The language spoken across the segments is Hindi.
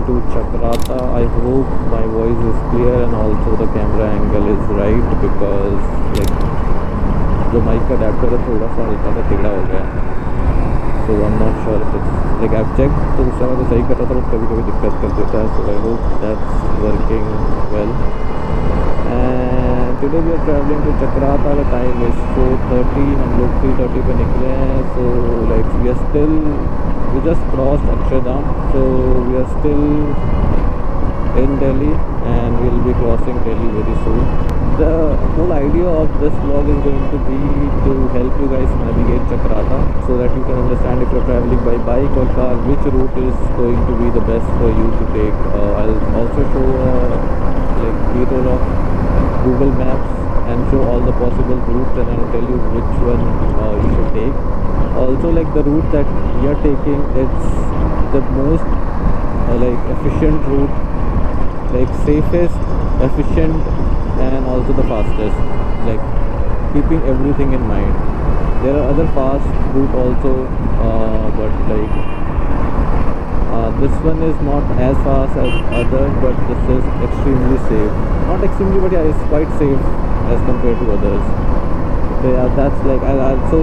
traveling to Chakrata. I hope my voice is clear and also the camera angle is right because like जो माइक का अडेप्टर है थोड़ा सा हल्का सा टेढ़ा हो गया है, so I'm not sure if it's like I've checked, तो उस समय तो सही कर रहा था, बट कभी कभी दिक्कत कर देता है, so I hope that's working well. And today we are traveling to Chakrata. The time is 4:30. हम लोग 3:30 पे निकले हैं, so like we just crossed Akshardham, so we are still in Delhi and we'll be crossing Delhi very soon. The whole idea of this vlog is going to be to help you guys navigate Chakrata so that you can understand if you're traveling by bike or car, which route is going to be the best for you to take. I'll also show like B-roll of Google Maps and show all the possible routes, and I'll tell you which one you should take. Also, like the route that we are taking, it's the most like efficient route, like safest, efficient, and also the fastest, like keeping everything in mind. There are other fast route also, but like this one is not as fast as others, but this is extremely safe. Not extremely, but yeah, it's quite safe as compared to others. So yeah, that's like so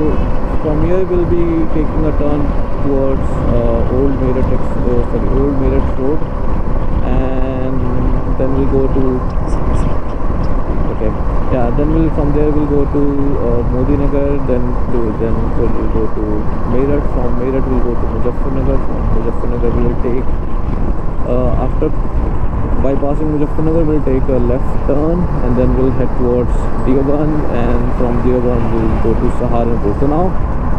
from here we'll be taking a turn towards Old Meerut Road, and then we'll go to from there we'll go to Modi Nagar, then we'll go to Meerut. From Meerut we'll go to Muzaffarnagar. From Muzaffarnagar we'll take after bypassing Muzaffarnagar we'll take a left turn, and then we'll head towards Deoband, and from Deoband we'll go to Saharanpur. So now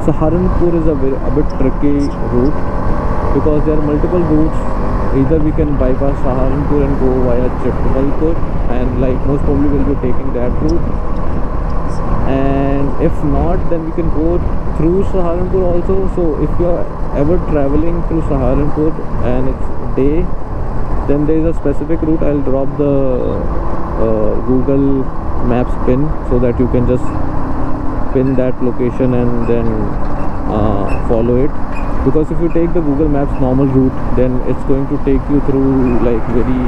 Saharanpur is a bit tricky route because there are multiple routes. Either we can bypass Saharanpur and go via Chitmalpur, and like most probably we'll be taking that route, and if not then we can go through Saharanpur also. So if you are ever traveling through Saharanpur and it's day, then there is a specific route. I'll drop the Google Maps pin so that you can just pin that location and then follow it. Because if you take the Google Maps normal route, then it's going to take you through like very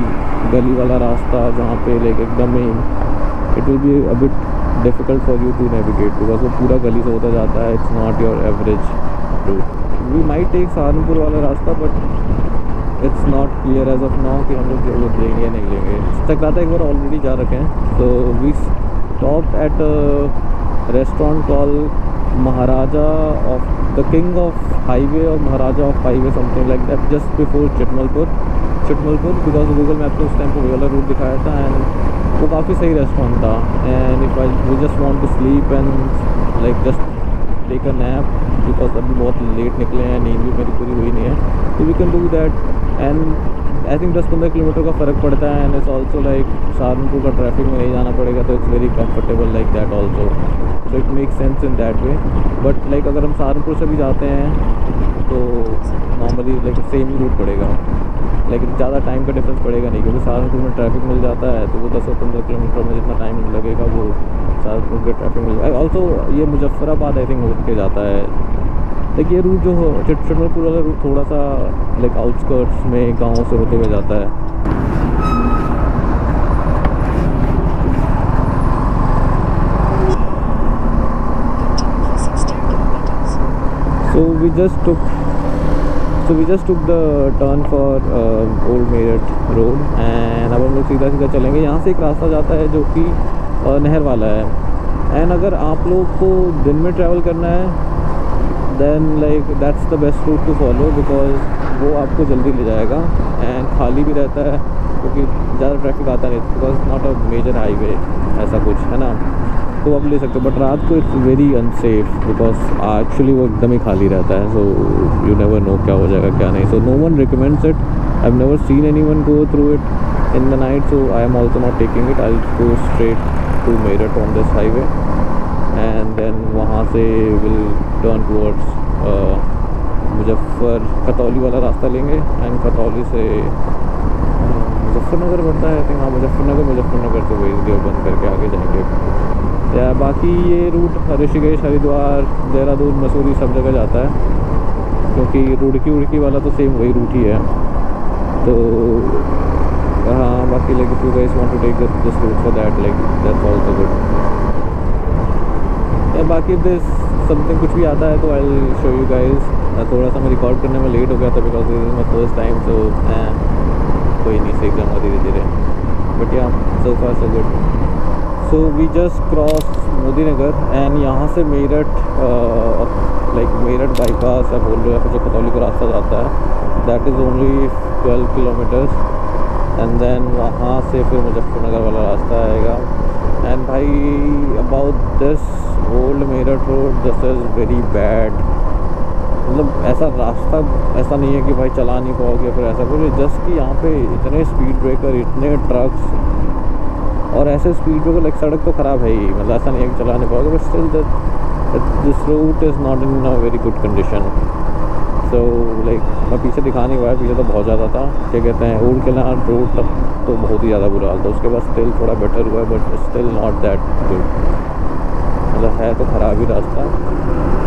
गली वाला रास्ता जहाँ पे like एकदम ही it will be a bit difficult for you to navigate because वो पूरा गली से होता जाता है. It's not your average route. We might take Saharanpur वाला रास्ता, but it's not clear as of now कि हम लोग वो लेंगे या नहीं लेंगे. चक्राता एक बार ऑलरेडी जा रखे हैं. So we stopped at a restaurant called Maharaja of the King of Highway or Maharaja of Highway, something like that, just before Chitmalpur, because Google Maps ने उस टाइम पे वाला रूट दिखाया था, and वो काफ़ी सही रेस्टोरेंट था. And if we just want to sleep and like just take a nap because अभी बहुत लेट निकले हैं, नींद भी मेरी पूरी हुई नहीं है, so we can do that. And I think 10-15 kilometre का फ़र्क पड़ता है, and it's also like Saharanpur का ट्रैफिक में नहीं जाना पड़ेगा, तो it's very comfortable like that also. So it makes sense in that way. But like अगर हम सहारनपुर से भी जाते हैं तो नॉर्मली like सेम ही रूट पड़ेगा, लेकिन ज़्यादा टाइम का डिफरेंस पड़ेगा नहीं, क्योंकि सहारनपुर में ट्रैफिक मिल जाता है, तो वो 10-15 किलोमीटर में जितना टाइम लगेगा वो सहारनपुर के ट्रैफिक मिल जाएगा. ऑल्सो ये मुजफ्फराबाद आई थिंक होकर के जाता है. लाइक ये रूट जो चिटमलपुर वाला रूट थोड़ा सा लाइक आउटस्कर्ट्स में गाँव से होते हुए जाता है. So we just took the turn for Old Meerut Road, and अब हम लोग सीधा चलेंगे. यहाँ से एक रास्ता जाता है जो कि नहर वाला है. एंड अगर आप लोग को दिन में ट्रैवल करना है then like that's the best route to follow because वो आपको जल्दी ले जाएगा एंड खाली भी रहता है क्योंकि ज़्यादा ट्रैफिक आता नहीं, because not a major highway ऐसा कुछ है ना, तो आप ले सकते हो. बट रात को it's very unsafe because actually वो एकदम ही खाली रहता है. सो यू नेवर नो क्या हो जाएगा क्या नहीं. So no one recommends it. I have never seen anyone go through it in the night, so I am also not taking it. I go straight to Meerut on this highway and then वहाँ से विल टर्न टूवर्ड्स खतौली वाला रास्ता लेंगे. एंड खतौली से मुजफ्फरनगर पड़ता है आई थिंक. हाँ मुजफ्फरनगर से वही देवबंद करके आगे जाएंगे. या बाकी ये रूट ऋषिकेश, हरिद्वार, देहरादून, मसूरी सब जगह जाता है, क्योंकि रुड़की वाला तो सेम वही रूट ही है. तो हाँ, बाकी like if you guys want to take this route for that, like that's also good. या बाकी दिस समथिंग कुछ भी आता है तो I will show you guys. थोड़ा सा मैं रिकॉर्ड करने में लेट हो गया था because this is my first time, तो कोई नहीं, सीख जाऊँगा धीरे धीरे। But yeah so far so good. So we just cross Modinagar and यहाँ से मेरठ, लाइक मेरठ बाईपास या बोल लो, या फिर जो कतौली का रास्ता जाता है that is only 12 kilometres. And then वहाँ से फिर मुजफ्फरनगर वाला रास्ता आएगा। एंड भाई about this old Meerut road, this is very bad. मतलब ऐसा रास्ता ऐसा नहीं है कि भाई चला नहीं पाओगे फिर ऐसा कुछ, जस्ट कि यहाँ पे इतने स्पीड ब्रेकर, इतने ट्रक्स और ऐसे स्पीड ब्रेकर, लाइक सड़क तो ख़राब है ही, मतलब ऐसा नहीं है कि चला नहीं पाओगे, but still this route is not in a very good condition. So like मैं पीछे दिखा नहीं पाया, पीछे तो बहुत ज़्यादा था, क्या कहते हैं, ओल्ड किला रोड तक तो बहुत ही ज़्यादा बुरा हाल था। उसके बाद स्टिल थोड़ा बेटर हुआ है but still not that good, मतलब है तो ख़राब ही रास्ता,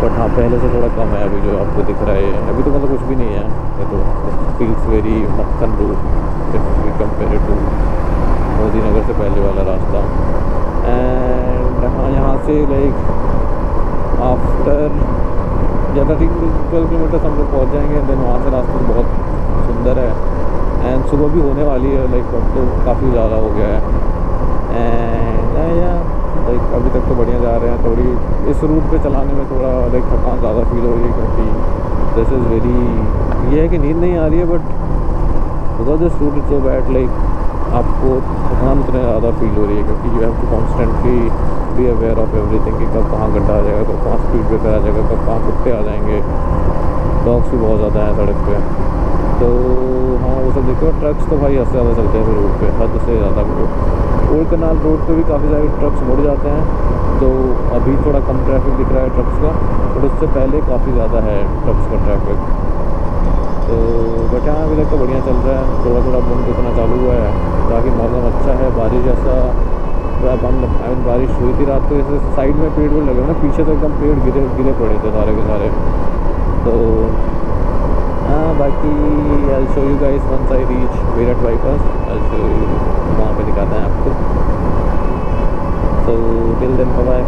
बट हाँ पहले से थोड़ा कम है अभी जो आपको दिख रहा है। अभी तो मतलब कुछ भी नहीं है, ये तो feels very makkhan route if we compare to Modinagar से पहले वाला रास्ता। एंड हाँ यहाँ से लाइक आफ्टर ज़्यादा 12 किलोमीटर हम लोग पहुँच जाएंगे। देन वहाँ से रास्ता बहुत सुंदर है एंड सुबह भी होने वाली है, लाइक अब तो काफ़ी ज़्यादा हो गया है। एंड या लाइक अभी तक तो बढ़िया जा रहे हैं। थोड़ी इस रूट पे चलाने में थोड़ा लाइक थकान ज़्यादा फील हो रही है क्योंकि दिस इज़ वेरी, ये है कि नींद नहीं आ रही है but because this route is so bad, like आपको थकान उतने ज़्यादा फील हो रही है क्योंकि you have to constantly be aware of everything कि कब कहाँ गड्ढा आ जाएगा, कब कहाँ स्पीड ब्रेकर आ जाएगा, कब कहाँ कुत्ते आ जाएंगे। डॉग्स भी बहुत ज़्यादा हैं सड़क पे, तो हाँ वो सब देखो। ट्रक्स तो भाई हद से ज़्यादा चलते हैं रोड पे, हद से ज़्यादा। ओल्ड कनाल रोड पे भी काफ़ी सारे ट्रक्स मुड़ जाते हैं, तो अभी थोड़ा कम ट्रैफिक दिख रहा है ट्रक्स का, बट उससे पहले काफ़ी ज़्यादा है ट्रक्स का ट्रैफिक। तो बट यहाँ अभी तक तो बढ़िया चल रहा है, थोड़ा थोड़ा बूंद उतना चालू हुआ है ताकि मौसम अच्छा है। बारिश जैसा बंद, आई मीन बारिश हुई थी रात को, जैसे साइड में पेड़ लगे हुए ना, पीछे तो एकदम पेड़ गिरे पड़े थे सारे के सारे। तो हाँ बाकी I show you guys once I reach Meerut bypass, I show you, वहाँ पे दिखाते हैं आपको। So till then bye.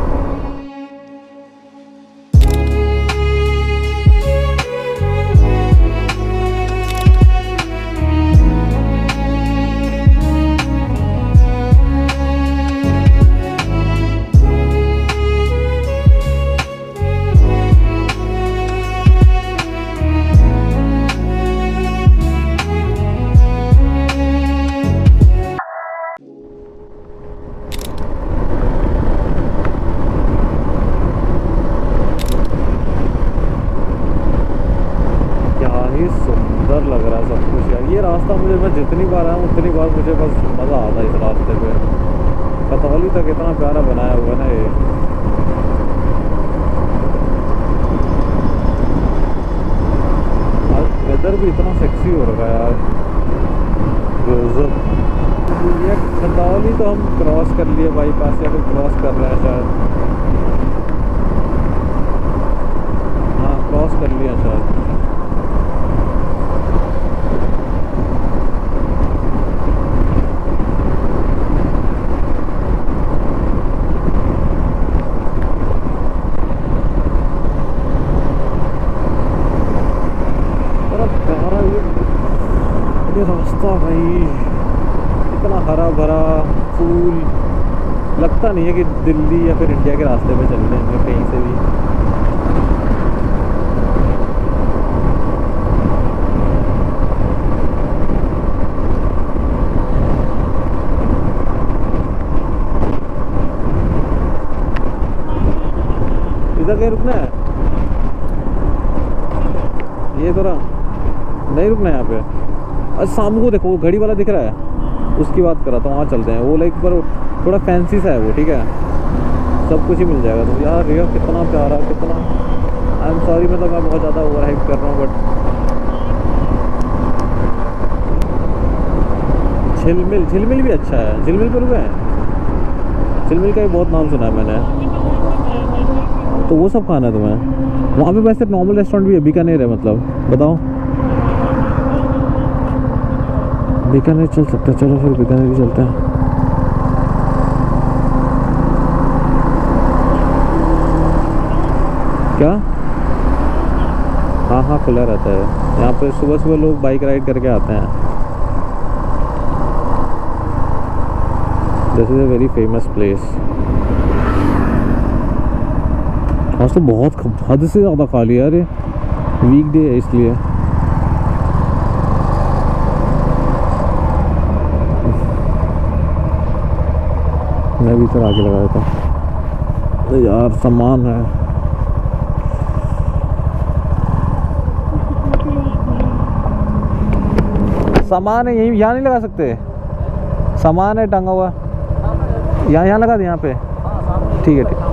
सुंदर लग रहा है सब कुछ यार। ये रास्ता मुझे, मैं जितनी बार आया हूँ उतनी बार मुझे बस मज़ा आता है इस रास्ते पे। कतौली तक इतना प्यारा बनाया हुआ है ना ये। आज वेदर भी इतना सेक्सी हो रखा है यार, गजब। ये कतौली तो हम क्रॉस कर लिए बाईपास, या फिर क्रॉस कर रहे हैं शायद, हाँ क्रॉस कर लिया शायद। रास्ता भाई इतना हरा भरा, फूल, लगता नहीं है कि दिल्ली या फिर इंडिया के रास्ते पे चल रहे हैं कहीं से भी। इधर कहीं रुकना है, ये थोड़ा नहीं रुकना है यहाँ पे। अच्छा सामने को देखो, वो घड़ी वाला दिख रहा है, उसकी बात कर रहा था, वहाँ चलते हैं। वो लाइक पर थोड़ा फैंसी सा है वो, ठीक है, सब कुछ ही मिल जाएगा। तो यार रिया कितना प्यारा, कितना, आई एम सॉरी मतलब मैं बहुत ज़्यादा ओवर हाइप कर रहा हूँ, बट झिलमिल भी अच्छा है। झिलमिल पर रुके हैं, झिलमिल का भी बहुत नाम सुना है मैंने। तो वो सब खाना है तुम्हें वहाँ पे? वैसे नॉर्मल रेस्टोरेंट भी है, बीकानेर है मतलब, बताओ। बीकानेर चल सकते हैं, चलो फिर बीकानेर ही चलते हैं। क्या? हाँ हाँ, खुला रहता है यहाँ पे। सुबह सुबह लोग बाइक राइड करके आते हैं। This is a very famous place. आज तो बहुत हद से ज़्यादा खाली है यार, ये वीकडे है इसलिए। मैं भी इधर आगे लगा देता हूँ यार, सामान है। सामान है यहीं, यहाँ नहीं लगा सकते? सामान है टंगा हुआ, यहाँ लगा दे, यहाँ पे। ठीक है ठीक है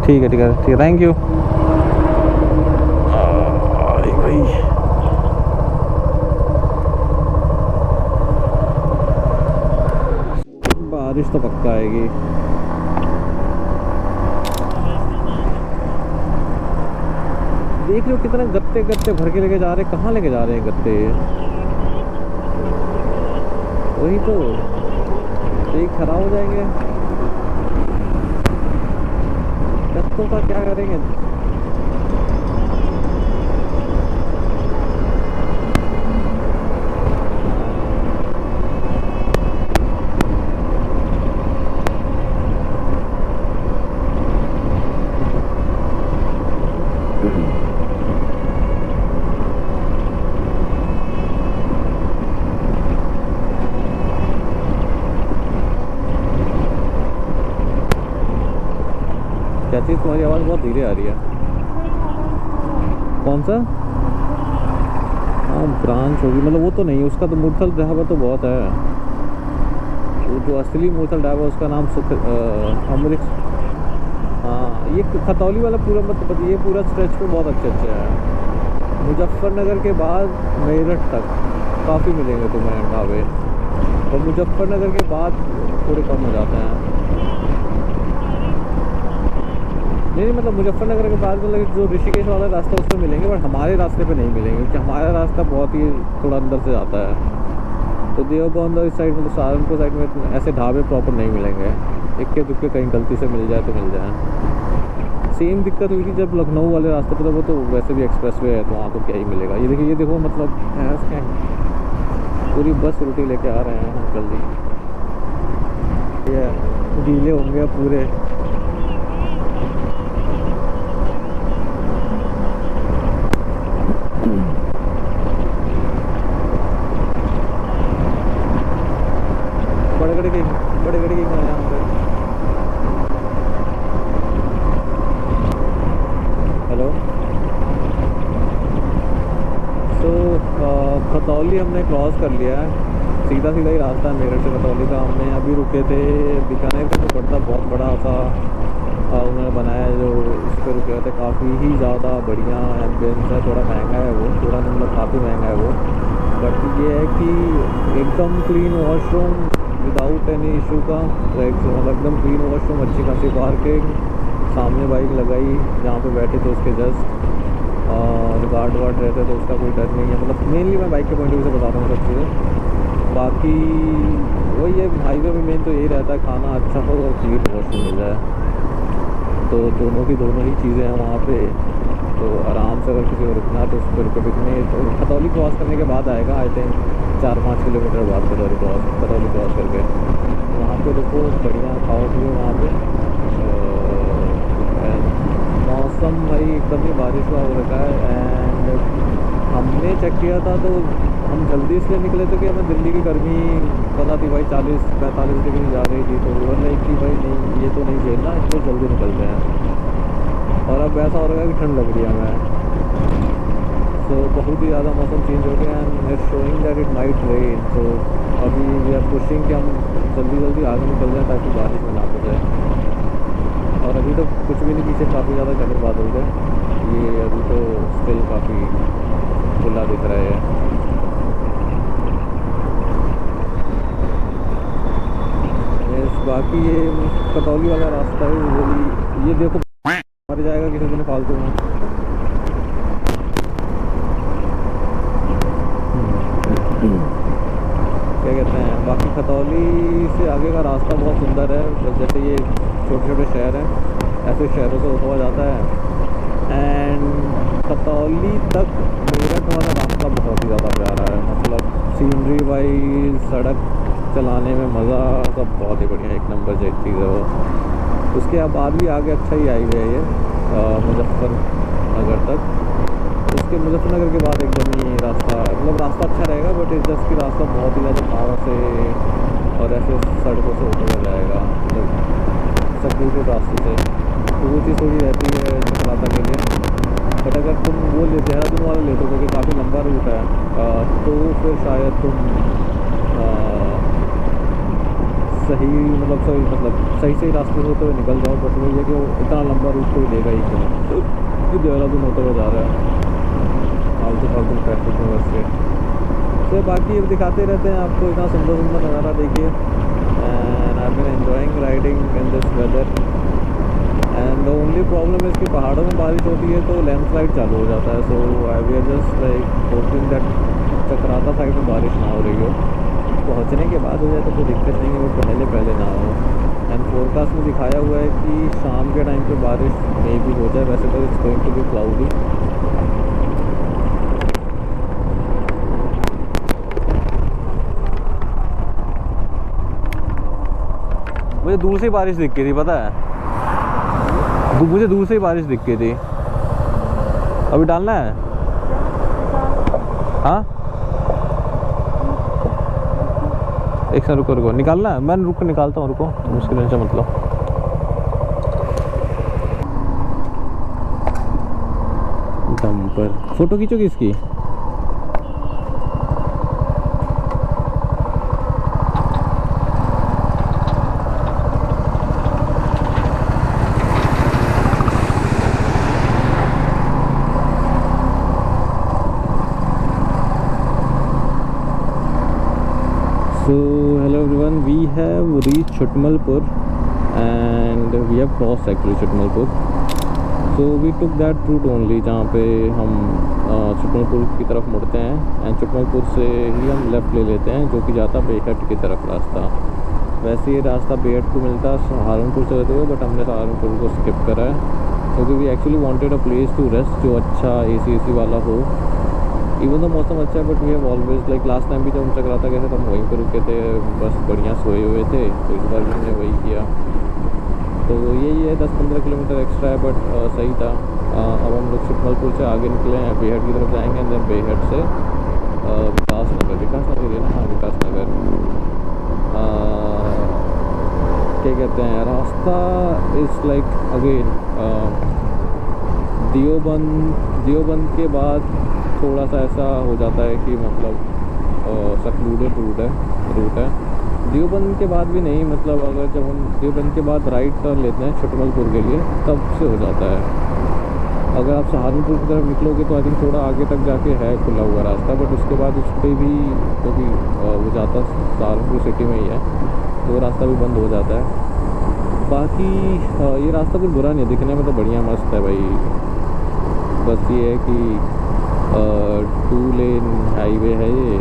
ठीक है ठीक है, थैंक यू भाई। बारिश तो पक्का आएगी। देख लो कितना गत्ते गत्ते भर के लेके जा रहे हैं। कहाँ लेके जा रहे हैं गत्ते? वही तो, एक खराब हो जाएंगे। गत्तों का क्या करेंगे? क्या चीज़? तुम्हारी आवाज़ बहुत धीरे आ रही है। कौन सा? हाँ, ब्रांच होगी, मतलब वो तो नहीं, उसका तो मूर्थल ढाबा तो बहुत है। वो जो असली मूर्थल ढाबा उसका नाम अमृत। हाँ, ये खतौली वाला पूरा, मतलब ये पूरा स्ट्रेच पे बहुत अच्छे अच्छे हैं। मुजफ्फरनगर के बाद मेरठ तक काफ़ी मिलेंगे तुम्हें ढाबे, और मुजफ्फरनगर के बाद थोड़े कम हो जाते हैं। नहीं मतलब मुजफ्फरनगर के बाद मतलब जो ऋषिकेश वाला रास्ता उसमें मिलेंगे, बट हमारे रास्ते पे नहीं मिलेंगे, क्योंकि हमारा रास्ता बहुत ही थोड़ा अंदर से जाता है। तो देवबंद इस साइड, मतलब सहारनपुर साइड में ऐसे ढाबे प्रॉपर नहीं मिलेंगे। इक्के दुक्के कहीं गलती से मिल जाए तो मिल जाए। सेम दिक्कत हुई थी जब लखनऊ वाले रास्ते पर था, वो तो वैसे भी एक्सप्रेसवे है तो वहाँ तो क्या ही मिलेगा। ये देखो मतलब क्या पूरी बस रोटी लेके आ रहे हैं हम जल्दी। ये गीले होंगे पूरे। बड़े बड़े की यहाँ पे। हेलो। तो खतौली हमने क्रॉस कर लिया है, सीधा सीधा ही रास्ता है मेरठ से खतौली का। हमने अभी रुके थे बीकानेर का, तो पड़ता बहुत बड़ा सा उन्होंने बनाया है, जो इस पर रुके थे। काफ़ी ही ज़्यादा बढ़िया एम्बियंस है। थोड़ा महंगा है वो, थोड़ा मतलब काफ़ी महंगा है वो, बट ये है कि एकदम clean washroom without any issue का। मतलब एकदम क्लीन वॉशरूम, अच्छी खासी पार्किंग, सामने बाइक लगाई जहाँ पे बैठे थे उसके जस्ट, और गार्ड वार्ड रहते तो उसका कोई डर नहीं है। मतलब मेनली मैं बाइक के पॉइंट ऑफ व्यू से बता रहा हूँ सब चीज़ें। बाकी वही है, हाईवे में मेन तो यही रहता है खाना अच्छा हो और क्लीन वॉशरूम मिल जाए, तो दोनों ही चीज़ें हैं वहाँ पे। तो आराम से अगर किसी को रुकना है तो उस पर रुके। रुकने तो खतौली क्रॉस करने के बाद आएगा, आई थिंक 4-5 किलोमीटर बाद खतौली क्रॉस करके वहाँ पे रुको, बढ़िया खाओ पियो वहाँ पे। मौसम भाई एकदम ही बारिश हुआ हो रखा है। एंड हमने चेक किया था तो हम जल्दी इसलिए निकले थे कि हमें दिल्ली की गर्मी पता थी भाई, 40-45 डिग्री जा रही थी। तो वो नहीं कि भाई नहीं, ये तो नहीं झेलना, इसलिए जल्दी निकलते हैं। और अब ऐसा हो रहा है कि ठंड लग रही है हमें, तो बहुत ही ज़्यादा मौसम चेंज हो गया। And it's showing that it might rain. तो अभी वी आर पुशिंग कि हम जल्दी आगे निकल जाए ताकि बारिश में ना हो जाए। और अभी तो कुछ भी नहीं, पीछे काफ़ी ज़्यादा घने बादल थे। ये अभी तो स्टिल काफ़ी खुला दिख रहा है। बाकी ये खतौली वाला रास्ता है वो भी, ये देखो मर जाएगा किसी दिन फालतू में। कहते हैं, बाकी खतौली से आगे का रास्ता बहुत सुंदर है। जैसे ये छोटे छोटे शहर हैं, ऐसे शहरों से होता हुआ जाता है। एंड खतौली तक मेरठ वाला रास्ता बहुत ही ज़्यादा प्यारा है, मतलब सीनरी वाइज, सड़क चलाने में मज़ा सब बहुत ही बढ़िया, एक नंबर चीज़ है वो। उसके बाद भी आगे अच्छा ही हाईवे है ये मुजफ्फरनगर तक। उसके मुजफ्फरनगर के बाद एकदम ही रास्ता, मतलब रास्ता अच्छा रहेगा, बट इस जस्ट की रास्ता बहुत ही ज़्यादा गाँव से और ऐसे सड़कों से होता हुआ जाएगा, मतलब सक्रिय रास्ते से, तो वो चीज़ थोड़ी रहती है चकराता के लिए। बट अगर तुम वो देहरादून वाला लेते हो क्योंकि काफ़ी लंबा रूट है, तो फिर शायद तुम सही सही रास्ते से होते हुए निकल जाओ। बट वही है कि वो इतना लंबा रूट कोई देगा ही क्यों, कि देहरादून होते हुए जा रहा है फालतू ट्रैफिक में बस से। तो बाकी अब दिखाते रहते हैं आपको, इतना सुंदर सुंदर नज़ारा देखिए। And I been enjoying riding in this weather. And the only problem है कि पहाड़ों में बारिश होती है तो लैंडस्लाइड चालू हो जाता है। So I we are just like hoping that Chakrata side में बारिश ना हो रही हो, पहुंचने के बाद हो जाए तो कोई दिक्कत नहीं है, वो पहले ना हो। एंड फोरकास्ट में दिखाया हुआ है कि शाम के टाइम पे बारिश मे भी हो जाए, वैसे तो it's going to be cloudy. मुझे दूर से बारिश दिख गई थी, पता है, मुझे दूर से ही बारिश दिख गई थी। अभी डालना है? हाँ, एक सेकंड रुको निकालना है, मैं रुक निकालता हूँ, रुको, मुश्किल टेंशन मतलब। दम पर फोटो खींचोगी इसकी? So hello everyone, we have reached Chutmalpur and we have crossed actually Chutmalpur. So we took that route only जहाँ पे हम चुटमलपुर की तरफ मुड़ते हैं। एंड चुटमलपुर से ही हम लेफ़्ट ले लेते हैं जो कि जाता बेहट की तरफ रास्ता। वैसे ये रास्ता बेहट को मिलता सहारनपुर से रहते हुए, बट हमने सहारनपुर को स्किप करा है क्योंकि we actually wanted a place to rest जो अच्छा एसी वाला हो। इवन तो मौसम अच्छा है, but we have always like last time भी जब हम चक्राता गए थे तो हम वहीं पर रुके थे, बस बढ़िया सोए हुए थे, तो इस बार भी हमने वही किया। तो यही है 10-15 किलोमीटर एक्स्ट्रा है, बट सही था। अब हम लोग चुटमलपुर से आगे निकले हैं, बेहट की तरफ जाएंगे। देन बेहट से विकास नगर है ना, हाँ विकास नगर। क्या कहते हैं, रास्ता इज़ लाइक अगेन दियोबंद के बाद थोड़ा सा ऐसा हो जाता है कि मतलब सक्लूडेड रूट है। दियोबंद के बाद भी नहीं, मतलब अगर जब हम दियोबंद के बाद राइट टर्न लेते हैं चुटमलपुर के लिए तब से हो जाता है। अगर आप सहारनपुर की तरफ निकलोगे तो आई थिंक थोड़ा आगे तक जाके है खुला हुआ रास्ता, बट उसके बाद उस पर भी क्योंकि वो जाता सहारनपुर सिटी में ही है तो वो रास्ता भी बंद हो जाता है। बाकी ये रास्ता कुछ बुरा नहीं है, दिखने में तो बढ़िया मस्त है भाई। बस ये है कि 2 लेन हाईवे है ये,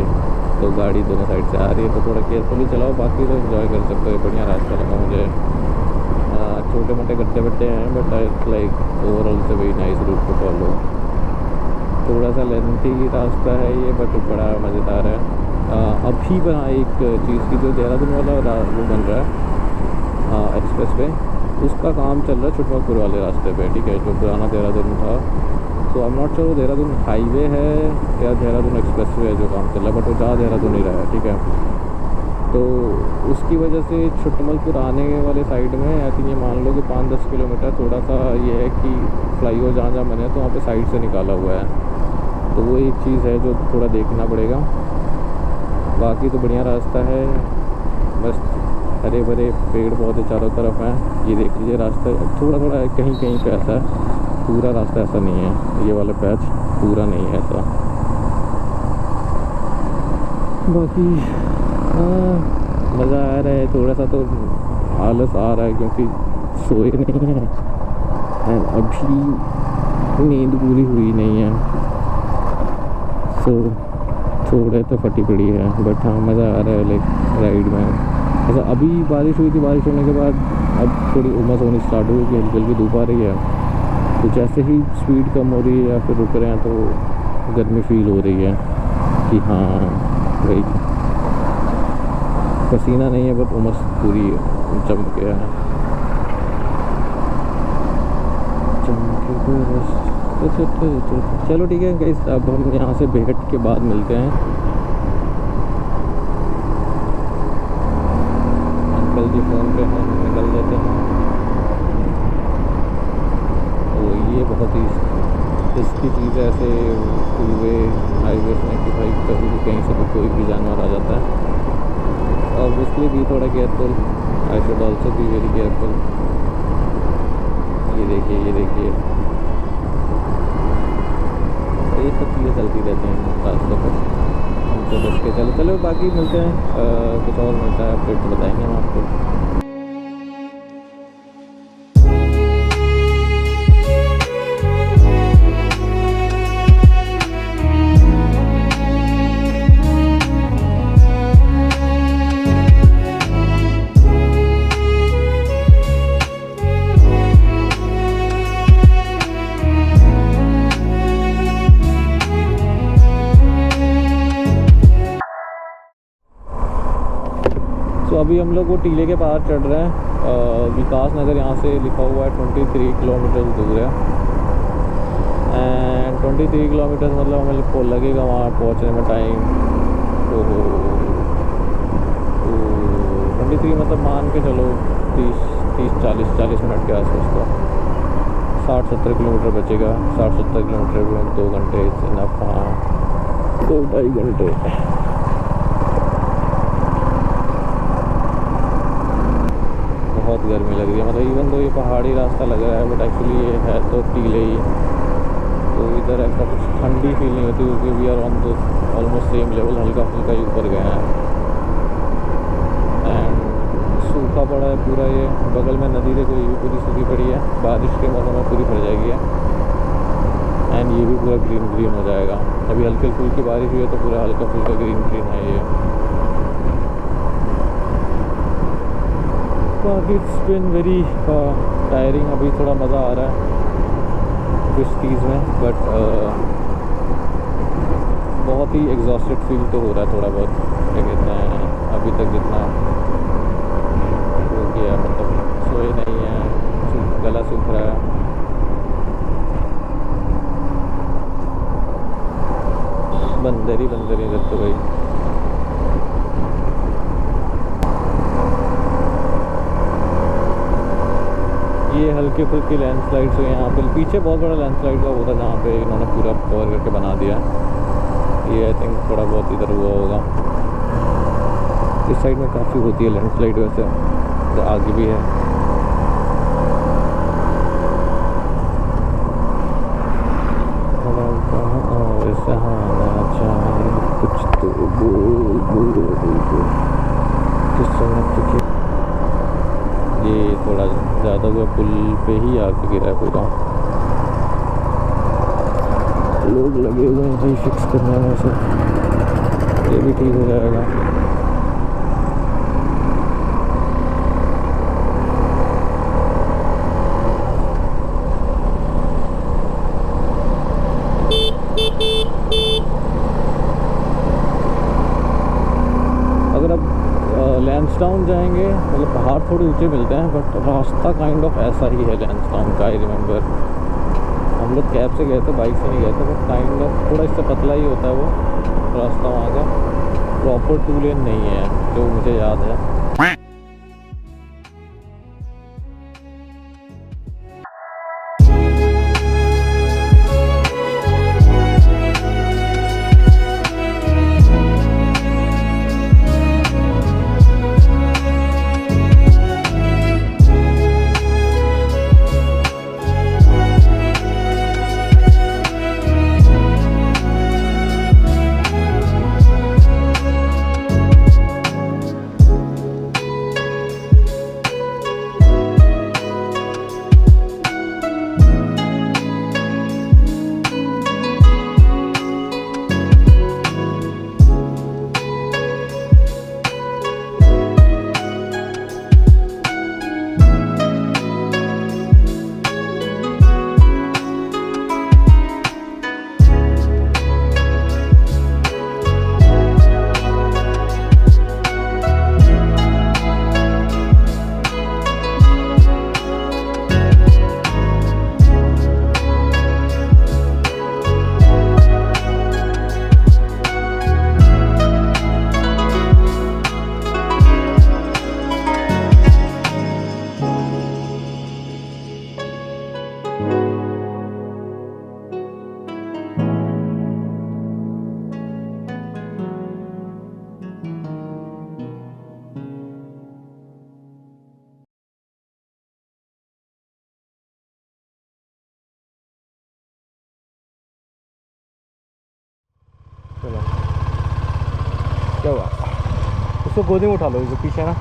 तो गाड़ी दोनों साइड से आ रही है तो थोड़ा केयरफुली चलाओ, बाकी तो एंजॉय कर सकते हो। बढ़िया रास्ता लगा मुझे, छोटे मोटे गड्ढे हैं, बट लाइक ओवरऑल से वही नाइस रूट को फॉलो। थोड़ा सा लेंथी रास्ता है ये, बट बड़ा मज़ेदार है। अभी बना एक चीज़ की जो देहरादून वाला वो बन रहा है एक्सप्रेस वे, उसका काम चल रहा है चुटमलपुर वाले रास्ते पे, ठीक है, जो पुराना देहरादून था। तो I am not sure Dehradun highway है या देहरादून एक्सप्रेस वे है जो काम चल रहा है, बट वो ज़्यादा देहरादून ही रहा है, ठीक है। तो उसकी वजह से चुटमलपुर आने वाले साइड में आई थिंक ये मान लो कि 5-10 किलोमीटर थोड़ा सा ये है कि फ्लाईओवर जहाँ बने तो वहाँ पे साइड से निकाला हुआ है, तो वो एक चीज़ है जो थोड़ा देखना पड़ेगा। बाकी तो बढ़िया रास्ता है, बस हरे भरे पेड़ पौधे चारों तरफ हैं। ये देख लीजिए रास्ता थोड़ा कहीं पे ऐसा है, पूरा रास्ता ऐसा नहीं है, ये वाला पैच पूरा नहीं है ऐसा। बाकी मज़ा आ रहा है, थोड़ा सा तो आलस आ रहा है क्योंकि सोए नहीं है, अभी नींद पूरी हुई नहीं है। सो थोड़े तो फटी पड़ी है, बट हाँ मज़ा आ रहा है लाइक राइड में। ऐसा अभी बारिश हुई थी, बारिश होने के बाद अब थोड़ी उमस होनी स्टार्ट हुई कि हल्की हल्की धूप आ रही है। तो जैसे ही स्पीड कम हो रही है या फिर रुक रहे हैं तो गर्मी फील हो रही है कि हाँ भाई पसीना नहीं है बट उमस पूरी चमक गया है। चलो ठीक है गाइस, अब हम यहाँ से बेहट के बाद मिलते हैं। अंकल जी फ़ोन पे हम निकल लेते हैं। तो ये बहुत ही रिस्की चीज़ है ऐसे टूवे हाईवे में कि भाई कभी भी कहीं से भी कोई भी जानवर आ जाता है। ऑब्वियसली भी थोड़ा careful, I should also be very careful. ये देखिए ये देखिए, ये सब चीज़ें चलती रहती हैं रास्तों पर, हमसे बच के चलो। चलो बाकी मिलते हैं, कुछ और मिलता है अपडेट तो बताएंगे हम आपको। तो अभी हम लोग वो टीले के पार चढ़ रहे हैं। विकास नगर यहाँ से लिखा हुआ है 23 किलोमीटर दूर है। एंड 23 किलोमीटर मतलब हमें को लगेगा वहाँ पहुँचने में टाइम। तो 23 मतलब मान के चलो 30-40 मिनट के आसपास का 60-70 किलोमीटर बचेगा। 60-70 किलोमीटर में 2 घंटे इनफ। हाँ 2-2.5 घंटे। बहुत गर्मी लग रही है, मतलब इवन तो ये पहाड़ी रास्ता लग रहा है बट एक्चुअली ये है तो टीले ही। तो इधर ऐसा कुछ ठंडी फील नहीं होती क्योंकि we are on the almost same level, हल्का फुल्का ही ऊपर गए हैं। एंड सूखा पड़ा है पूरा, ये बगल में नदी देखो ये भी पूरी सूखी पड़ी है, बारिश के मौसम में पूरी भर जाएगी। एंड ये भी पूरा ग्रीन ग्रीन हो जाएगा। अभी हल्की फुल्की बारिश हुई है तो पूरा हल्का फुल्का ग्रीन ग्रीन है ये। बाकी इट्स बिन वेरी टायरिंग। अभी थोड़ा मज़ा आ रहा है कुछ चीज़ में, बट बहुत ही एग्जॉस्टेड फील तो हो रहा है थोड़ा बहुत। क्या कहते हैं, अभी तक जितना हो गया मतलब सोए नहीं है, गला सूख रहा है। बंदर ही इधर तो भाई। ये हल्के फुल्के लैंडस्लाइड्स हुए यहाँ पे। पीछे बहुत बड़ा लैंडस्लाइड का वो था जहाँ पे इन्होंने पूरा कवर करके बना दिया। ये आई थिंक थोड़ा बहुत इधर हुआ होगा। इस साइड में काफ़ी होती है लैंडस्लाइड वैसे, तो आगे भी है। कुछ तो ये थोड़ा ज़्यादा हुआ, पुल पे ही आके गिरा है पूरा। लोग लगे हुए हैं भाई फिक्स करने में, से ये भी ठीक हो जाएगा। अगर अब लैंसडाउन जाएंगे मतलब पहाड़ थोड़े ऊंचे मिलते हैं बट रास्ता काइंड ऑफ ऐसा ही है लैंसडाउन का। आई रिमेंबर हम लोग कैब से गए थे, बाइक से नहीं गए थे, बट काइंड ऑफ थोड़ा इससे पतला ही होता है वो रास्ता वहाँ का। प्रॉपर 2 लेन नहीं है जो मुझे याद है। क्या हुआ? उसको गोदी में उठा लो, जो पीछे है ना।